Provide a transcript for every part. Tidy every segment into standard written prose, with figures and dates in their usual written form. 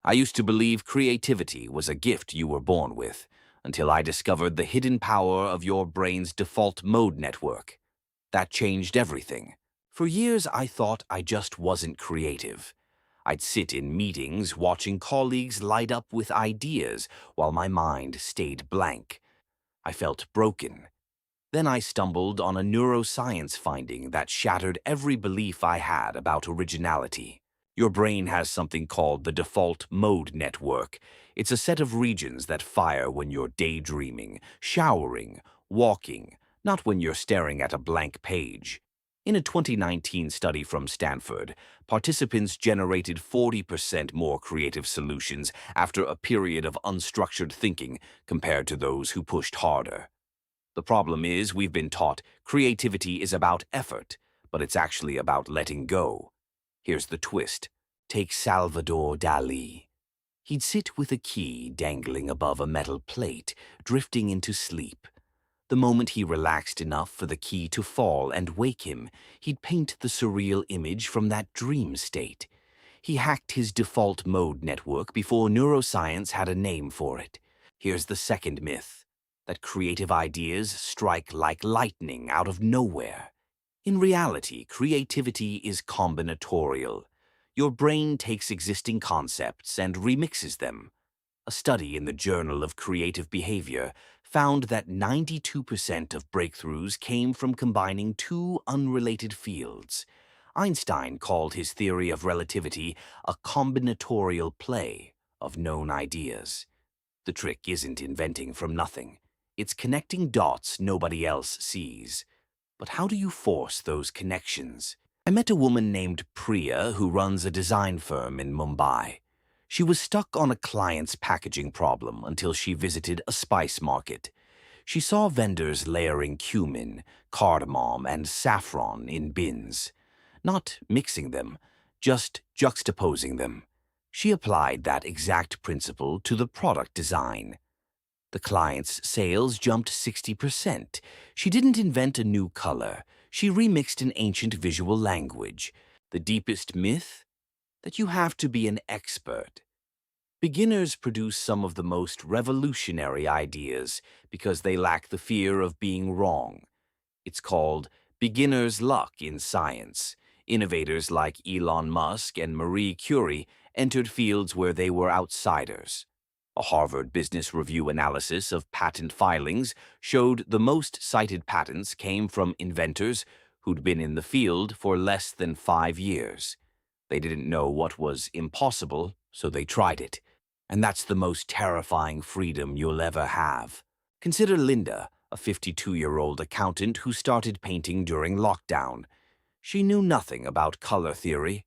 I used to believe creativity was a gift you were born with, until I discovered the hidden power of your brain's default mode network. That changed everything. For years, I thought I just wasn't creative. I'd sit in meetings watching colleagues light up with ideas while my mind stayed blank. I felt broken. Then I stumbled on a neuroscience finding that shattered every belief I had about originality. Your brain has something called the default mode network. It's a set of regions that fire when you're daydreaming, showering, walking, not when you're staring at a blank page. In a 2019 study from Stanford, participants generated 40% more creative solutions after a period of unstructured thinking compared to those who pushed harder. The problem is we've been taught creativity is about effort, but it's actually about letting go. Here's the twist. Take Salvador Dali. He'd sit with a key dangling above a metal plate, drifting into sleep. The moment he relaxed enough for the key to fall and wake him, he'd paint the surreal image from that dream state. He hacked his default mode network before neuroscience had a name for it. Here's the second myth, that creative ideas strike like lightning out of nowhere. In reality, creativity is combinatorial. Your brain takes existing concepts and remixes them. A study in the Journal of Creative Behavior found that 92% of breakthroughs came from combining two unrelated fields. Einstein called his theory of relativity a combinatorial play of known ideas. The trick isn't inventing from nothing. It's connecting dots nobody else sees. But how do you force those connections? I met a woman named Priya who runs a design firm in Mumbai. She was stuck on a client's packaging problem until she visited a spice market. She saw vendors layering cumin, cardamom, and saffron in bins. Not mixing them, just juxtaposing them. She applied that exact principle to the product design. The client's sales jumped 60%. She didn't invent a new color. She remixed an ancient visual language. The deepest myth? That you have to be an expert. Beginners produce some of the most revolutionary ideas because they lack the fear of being wrong. It's called beginner's luck in science. Innovators like Elon Musk and Marie Curie entered fields where they were outsiders. A Harvard Business Review analysis of patent filings showed the most cited patents came from inventors who'd been in the field for less than 5 years. They didn't know what was impossible, so they tried it. And that's the most terrifying freedom you'll ever have. Consider Linda, a 52-year-old accountant who started painting during lockdown. She knew nothing about color theory.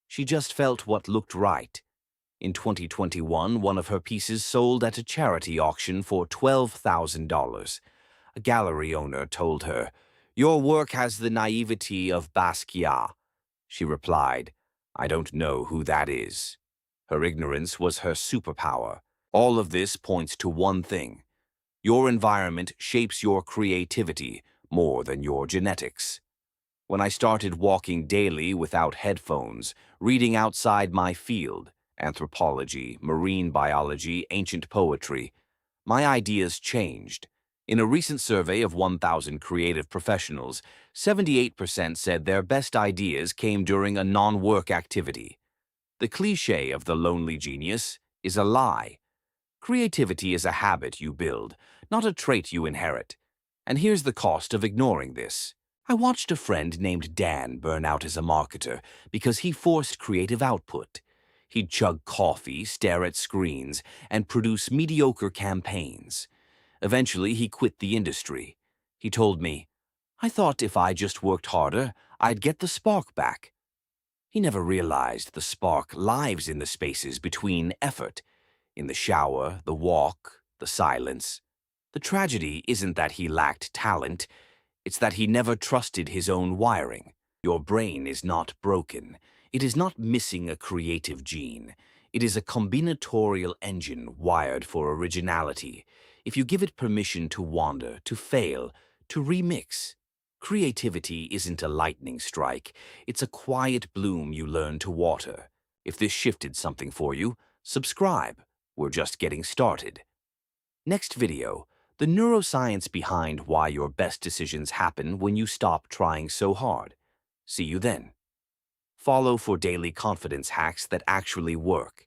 She just felt what looked right. In 2021, one of her pieces sold at a charity auction for $12,000. A gallery owner told her, "Your work has the naivety of Basquiat." She replied, "I don't know who that is." Her ignorance was her superpower. All of this points to one thing. Your environment shapes your creativity more than your genetics. When I started walking daily without headphones, reading outside my field, anthropology, marine biology, ancient poetry, my ideas changed. In a recent survey of 1,000 creative professionals, 78% said their best ideas came during a non-work activity. The cliché of the lonely genius is a lie. Creativity is a habit you build, not a trait you inherit. And here's the cost of ignoring this. I watched a friend named Dan burn out as a marketer because he forced creative output. He'd chug coffee, stare at screens, and produce mediocre campaigns. Eventually, he quit the industry. He told me, "I thought if I just worked harder, I'd get the spark back." He never realized the spark lives in the spaces between effort, in the shower, the walk, the silence. The tragedy isn't that he lacked talent, it's that he never trusted his own wiring. Your brain is not broken. It is not missing a creative gene. It is a combinatorial engine wired for originality. If you give it permission to wander, to fail, to remix, creativity isn't a lightning strike. It's a quiet bloom you learn to water. If this shifted something for you, Subscribe. We're just getting started. Next video, the neuroscience behind why your best decisions happen when you stop trying so hard. See you then. Follow for daily confidence hacks that actually work.